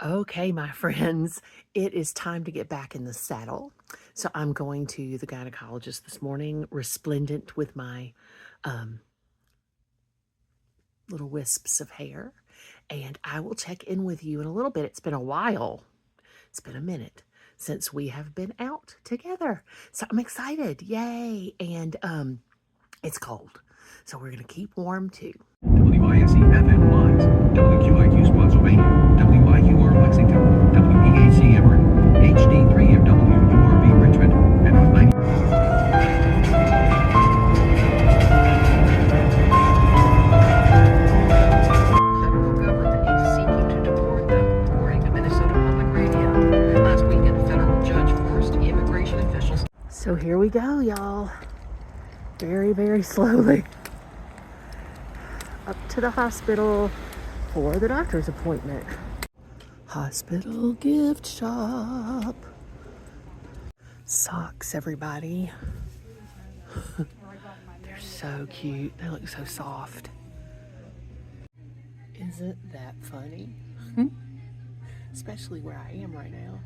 Okay, my friends, it is time to get back in the saddle. So I'm going to the gynecologist this morning, resplendent with my um, little wisps of hair. And I will check in with you in a little bit. It's been a while. It's been a minute since we have been out together. So I'm excited. Yay. And it's cold. So we're going to keep warm too. WISE FM Lives, WQIQ Spotsylvania, WIQR Lexington, WEAC Everett, HD3 of WURV Richmond, and on 90. Federal government is seeking to deport them, according to Minnesota Public Radio. Last weekend, a federal judge forced immigration officials. So here we go, y'all. Very, very slowly up to the hospital for the doctor's appointment. Hospital gift shop. Socks, everybody. They're so cute. They look so soft. Isn't that funny? Especially where I am right now.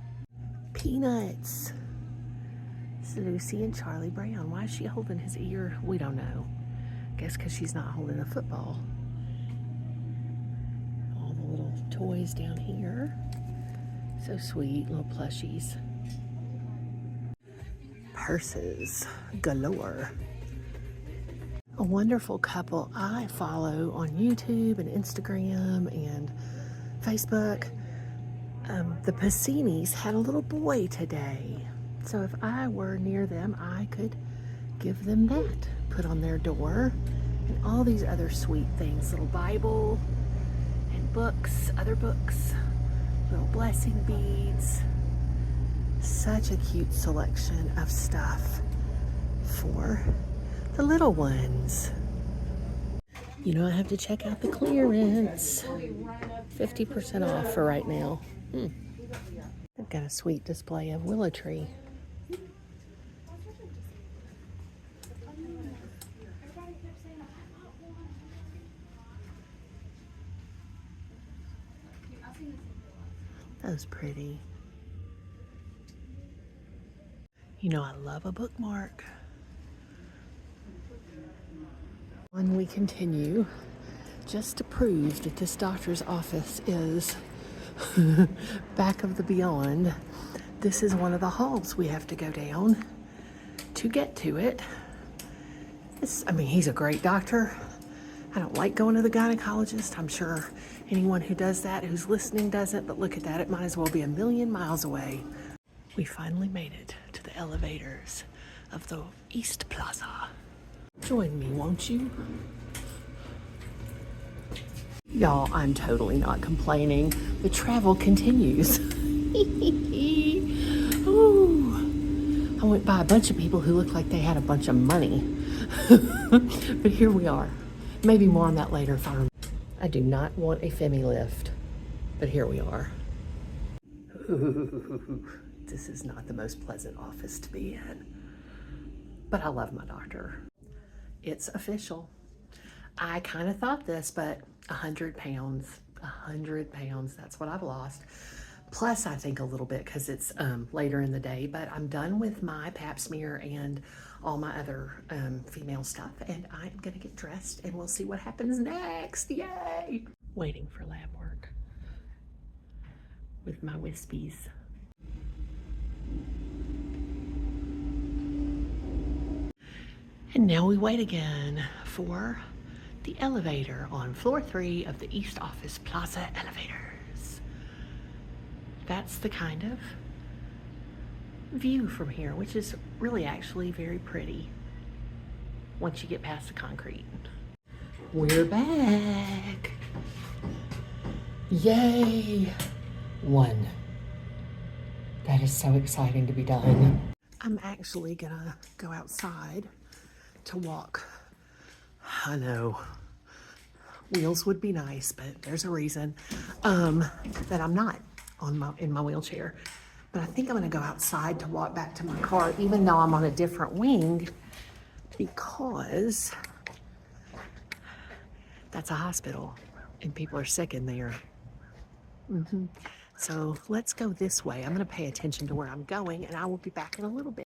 Peanuts. It's Lucy and Charlie Brown. Why is she holding his ear? We don't know. Guess because she's not holding a football. All the little toys down here. So sweet, little plushies. Purses galore. A wonderful couple I follow on YouTube and Instagram and Facebook. The Pacinis had a little boy today. So if I were near them, I could give them that. Put on their door. And all these other sweet things. Little Bible and books, other books. Little blessing beads. Such a cute selection of stuff for the little ones. You know, I have to check out the clearance. 50% off for right now. They've got a sweet display of willow tree. That was pretty. You know, I love a bookmark. When we continue, just to prove that this doctor's office is back of the beyond, this is one of the halls we have to go down to get to it. I mean, he's a great doctor. I don't like going to the gynecologist. I'm sure anyone who does that, who's listening, doesn't, but look at that. It might as well be a million miles away. We finally made it to the elevators of the East Plaza. Join me, won't you? Y'all, I'm totally not complaining. The travel continues. Ooh. I went by a bunch of people who looked like they had a bunch of money. But here we are. Maybe more on that later if I remember. I do not want a Femi lift, but here we are. Ooh, this is not the most pleasant office to be in. But I love my doctor. It's official. I kind of thought this, but 100 pounds, that's what I've lost. Plus, I think a little bit because it's later in the day, but I'm done with my pap smear and all my other female stuff, and I'm gonna get dressed and we'll see what happens next. Yay! Waiting for lab work with my wispies. And now we wait again for the elevator on floor 3 of the East Office Plaza elevators. That's the kind of view from here, which is really actually very pretty once you get past the concrete. We're back. Yay. 1. That is so exciting to be done. I'm actually gonna go outside to walk. I know, wheels would be nice, but there's a reason that I'm not in my wheelchair. But I think I'm gonna go outside to walk back to my car, even though I'm on a different wing, because that's a hospital and people are sick in there. So let's go this way. I'm going to pay attention to where I'm going, and I will be back in a little bit.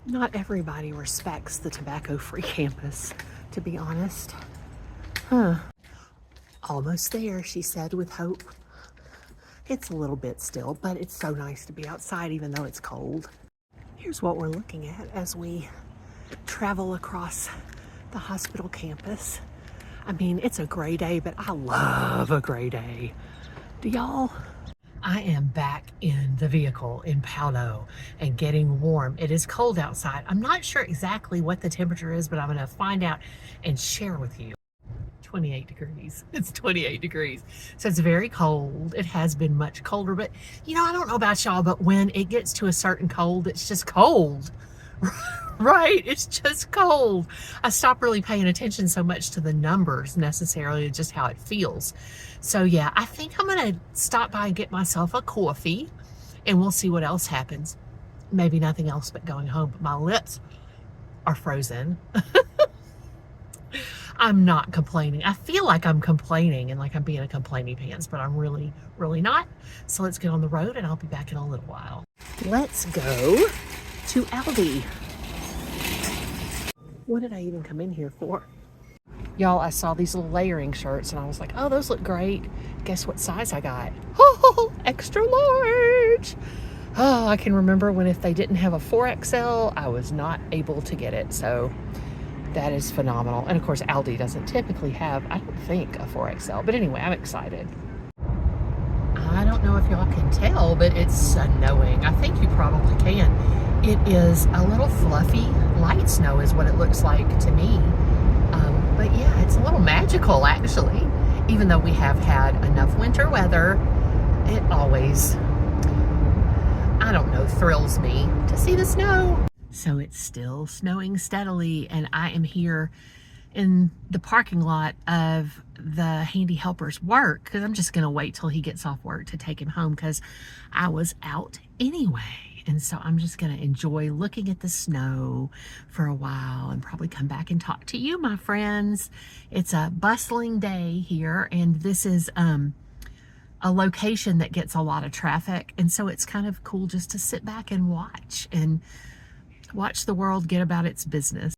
Not everybody respects the tobacco-free campus, to be honest. Huh. Almost there, she said with hope. It's a little bit still, but it's so nice to be outside even though it's cold. Here's what we're looking at as we travel across the hospital campus. I mean, it's a gray day, but I love a gray day. Do y'all? I am back in the vehicle in Paolo and getting warm. It is cold outside. I'm not sure exactly what the temperature is, but I'm gonna find out and share with you. 28 degrees. It's 28 degrees. So it's very cold. It has been much colder, but you know, I don't know about y'all, but when it gets to a certain cold, it's just cold. Right? It's just cold. I stopped really paying attention so much to the numbers necessarily, just how it feels. So yeah, I think I'm gonna stop by and get myself a coffee and we'll see what else happens. Maybe nothing else but going home, but my lips are frozen. I'm not complaining. I feel like I'm complaining and like I'm being a complaining pants, but I'm really, really not. So let's get on the road and I'll be back in a little while. Let's go to Aldi. What did I even come in here for? Y'all, I saw these little layering shirts and I was like, oh, those look great. Guess what size I got? Oh, extra large. Oh, I can remember when if they didn't have a 4XL, I was not able to get it. So that is phenomenal. And of course, Aldi doesn't typically have, I don't think, a 4XL. But anyway, I'm excited. I don't know if y'all can tell, but it's snowing. I think you probably can. It is a little fluffy, light snow is what it looks like to me. But yeah, it's a little magical actually. Even though we have had enough winter weather, it always, I don't know, thrills me to see the snow. So it's still snowing steadily and I am here in the parking lot of the handy helper's work because I'm just gonna wait till he gets off work to take him home because I was out anyway. And so I'm just gonna enjoy looking at the snow for a while and probably come back and talk to you, my friends. It's a bustling day here and this is a location that gets a lot of traffic. And so it's kind of cool just to sit back and watch the world get about its business.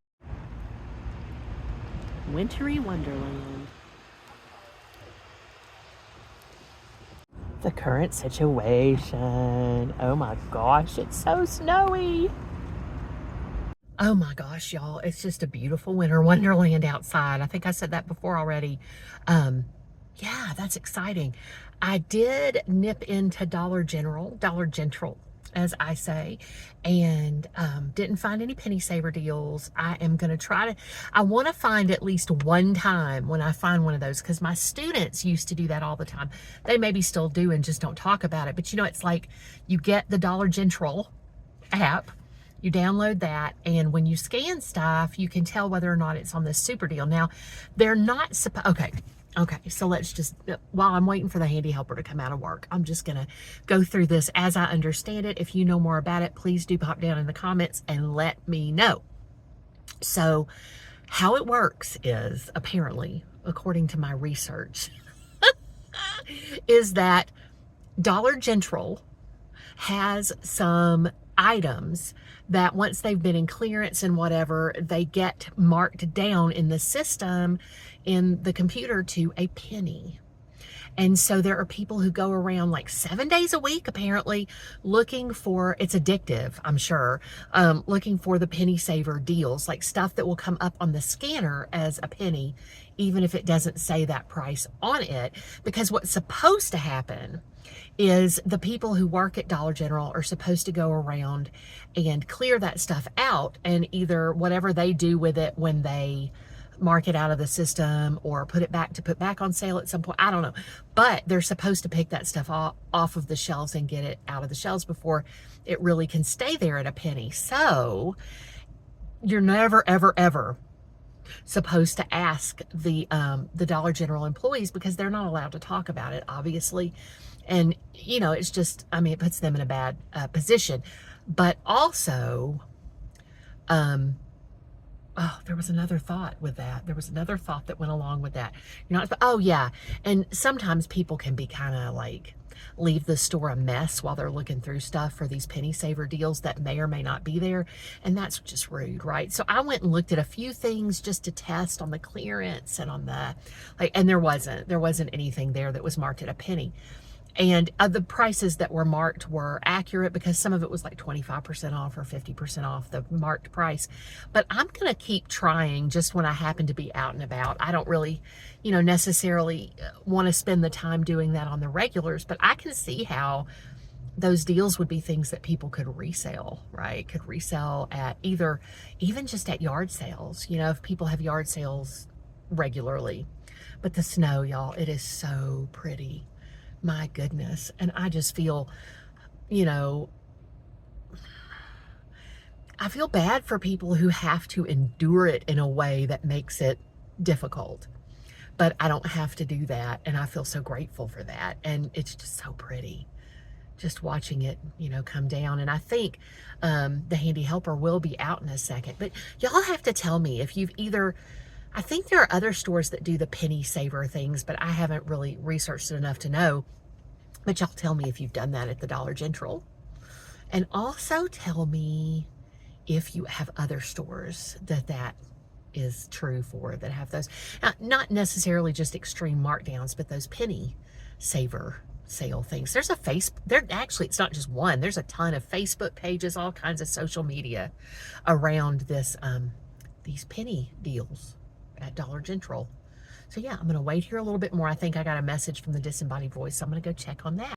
Wintry Wonderland. The current situation. Oh my gosh, it's so snowy. Oh my gosh, y'all, it's just a beautiful winter wonderland outside. I think I said that before already. Yeah, that's exciting. I did nip into Dollar General, as I say, and didn't find any penny saver deals. I am going to try to, I want to find at least one time when I find one of those because my students used to do that all the time. They maybe still do and just don't talk about it. But you know, it's like you get the Dollar General app, you download that, and when you scan stuff, you can tell whether or not it's on this super deal. Now, they're not supposed, okay, so let's just, while I'm waiting for the handy helper to come out of work, I'm just gonna go through this as I understand it. If you know more about it, please do pop down in the comments and let me know. So how it works is, apparently, according to my research, is that Dollar General has some items that once they've been in clearance and whatever, they get marked down in the system, in the computer, to a penny. And so there are people who go around like 7 days a week, apparently, looking for, it's addictive, I'm sure, looking for the penny saver deals, like stuff that will come up on the scanner as a penny, even if it doesn't say that price on it. Because what's supposed to happen is the people who work at Dollar General are supposed to go around and clear that stuff out, and either whatever they do with it when they mark it out of the system or put it back to put back on sale at some point, I don't know, but they're supposed to pick that stuff off of the shelves and get it out of the shelves before it really can stay there at a penny. So you're never ever ever supposed to ask the Dollar General employees because they're not allowed to talk about it, obviously. And you know, it's just, I mean, it puts them in a bad position. But also Oh, there was another thought with that. There was another thought that went along with that. You're not, oh yeah. And sometimes people can be kind of like, leave the store a mess while they're looking through stuff for these penny saver deals that may or may not be there. And that's just rude, right? So I went and looked at a few things just to test on the clearance and on the, like, and there wasn't anything there that was marked at a penny. And the prices that were marked were accurate because some of it was like 25% off or 50% off the marked price. But I'm going to keep trying just when I happen to be out and about. I don't really, necessarily want to spend the time doing that on the regulars, but I can see how those deals would be things that people could resell, right? Could resell at either, even just at yard sales, if people have yard sales regularly. But the snow, y'all, it is so pretty. My goodness. And I just feel, I feel bad for people who have to endure it in a way that makes it difficult. But I don't have to do that. And I feel so grateful for that. And it's just so pretty. Just watching it, come down. And I think the handy helper will be out in a second. But y'all have to tell me if you've either, I think there are other stores that do the penny saver things, but I haven't really researched it enough to know. But y'all tell me if you've done that at the Dollar General. And also tell me if you have other stores that is true for, that have those. Now, not necessarily just extreme markdowns, but those penny saver sale things. There's actually, it's not just one. There's a ton of Facebook pages, all kinds of social media around this, these penny deals at Dollar General. So yeah, I'm going to wait here a little bit more. I think I got a message from the disembodied voice, so I'm going to go check on that.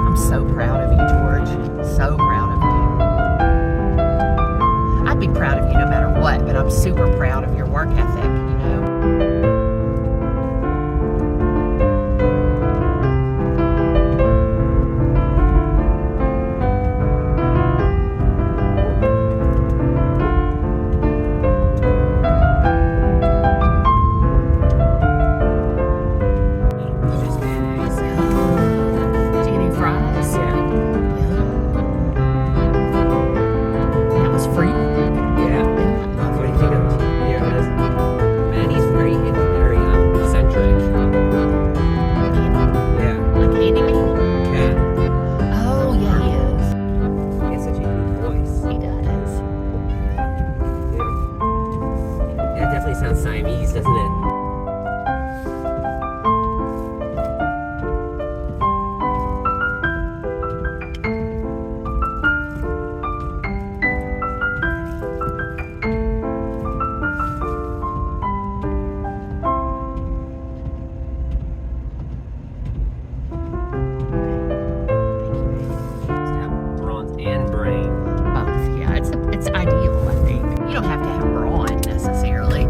I'm so proud of you, George. So proud of you. I'd be proud of you no matter what, but I'm super proud of your work ethic, Siamese, doesn't it? Bronze and brain. Both, yeah. It's ideal, I think. You don't have to have brawn necessarily.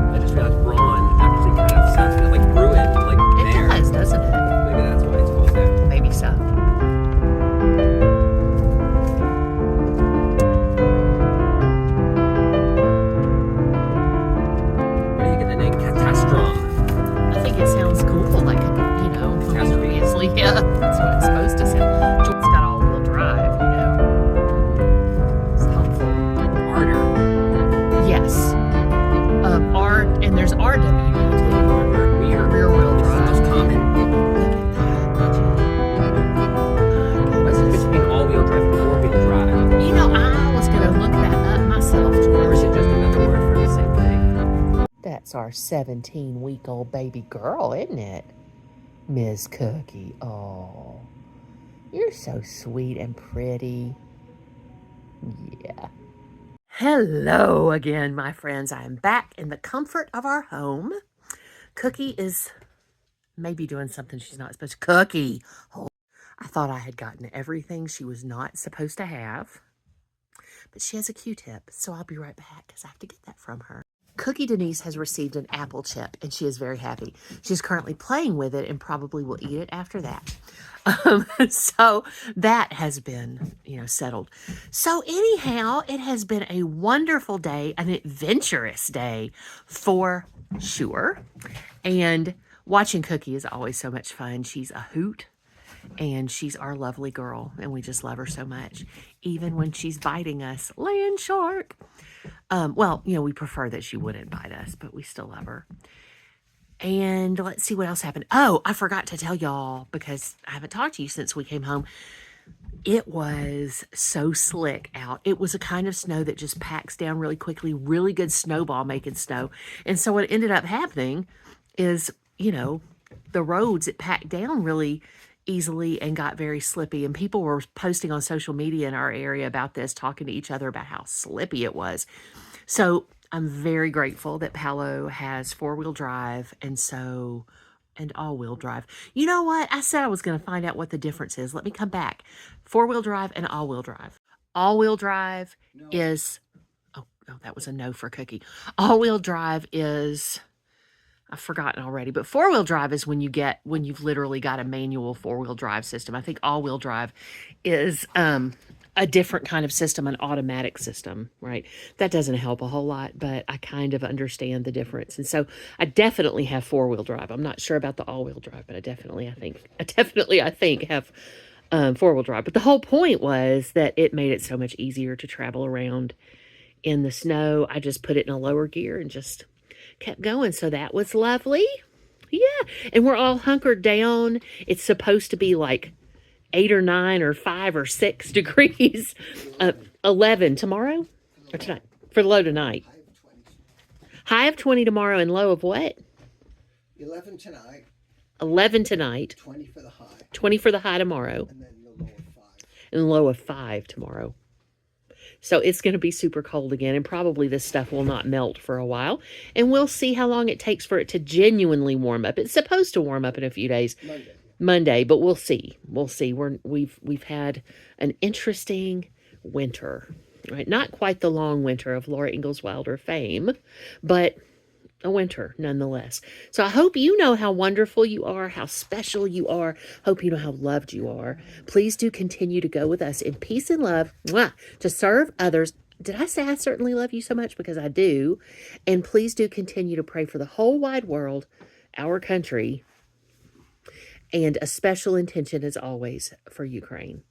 I just realized brawn actually kind of sounds a bit like Bruin, like It bear. does, doesn't it? Maybe that's why it's called that. Maybe so. Where do you get the name Catastrophe? I think it sounds cool, like, obviously, yeah, that's what it's supposed to sound. It's got all-wheel drive, It's helpful. Ardor. Yes. And there's RWD too. Rear-wheel drive. Most common. Look at that. What's the difference between all-wheel drive and four-wheel drive? I was going to look that up myself, Or is George. it just another word for the same thing? That's our 17-week-old baby girl, isn't it? Miss Cookie. Oh, you're so sweet and pretty. Yeah. Hello again, my friends. I am back in the comfort of our home. Cookie is maybe doing something she's not supposed to. Cookie. Oh, I thought I had gotten everything she was not supposed to have. But she has a Q-tip, so I'll be right back because I have to get that from her. Cookie Denise has received an apple chip, and she is very happy. She's currently playing with it and probably will eat it after that. So that has been, settled. So anyhow, it has been a wonderful day, an adventurous day for sure. And watching Cookie is always so much fun. She's a hoot. And she's our lovely girl, and we just love her so much, even when she's biting us. Land shark. Well, we prefer that she wouldn't bite us, but we still love her. And let's see what else happened. Oh, I forgot to tell y'all, because I haven't talked to you since we came home. It was so slick out. It was a kind of snow that just packs down really quickly, really good snowball making snow. And so what ended up happening is, the roads, it packed down really easily and got very slippy. And people were posting on social media in our area about this, talking to each other about how slippy it was. So I'm very grateful that Paolo has 4-wheel drive and all-wheel drive. You know what? I said I was going to find out what the difference is. Let me come back. 4-wheel drive and all-wheel drive. All-wheel drive is, oh, that was a no for Cookie. All-wheel drive is, I've forgotten already, but 4-wheel drive is when you've literally got a manual 4-wheel drive system. I think all-wheel drive is a different kind of system, an automatic system, right? That doesn't help a whole lot, but I kind of understand the difference. And so I definitely have 4-wheel drive. I'm not sure about the all-wheel drive, but I definitely have 4-wheel drive. But the whole point was that it made it so much easier to travel around in the snow. I just put it in a lower gear and just kept going. So that was lovely. Yeah. And we're all hunkered down. It's supposed to be like 8 or 9 or 5 or 6 degrees. 11 tomorrow or tonight for the low tonight. High of 20 tomorrow and low of what? 11 tonight. 11 tonight. 20 for the high. 20 for the high tomorrow. And then the low of 5. And low of 5 tomorrow. So it's going to be super cold again, and probably this stuff will not melt for a while. And we'll see how long it takes for it to genuinely warm up. It's supposed to warm up in a few days. Monday, but we'll see. We'll see. We've had an interesting winter, right? Not quite the long winter of Laura Ingalls Wilder fame, but a winter nonetheless. So I hope you know how wonderful you are, how special you are. Hope you know how loved you are. Please do continue to go with us in peace and love, to serve others. Did I say I certainly love you so much? Because I do. And please do continue to pray for the whole wide world, our country, and a special intention as always for Ukraine.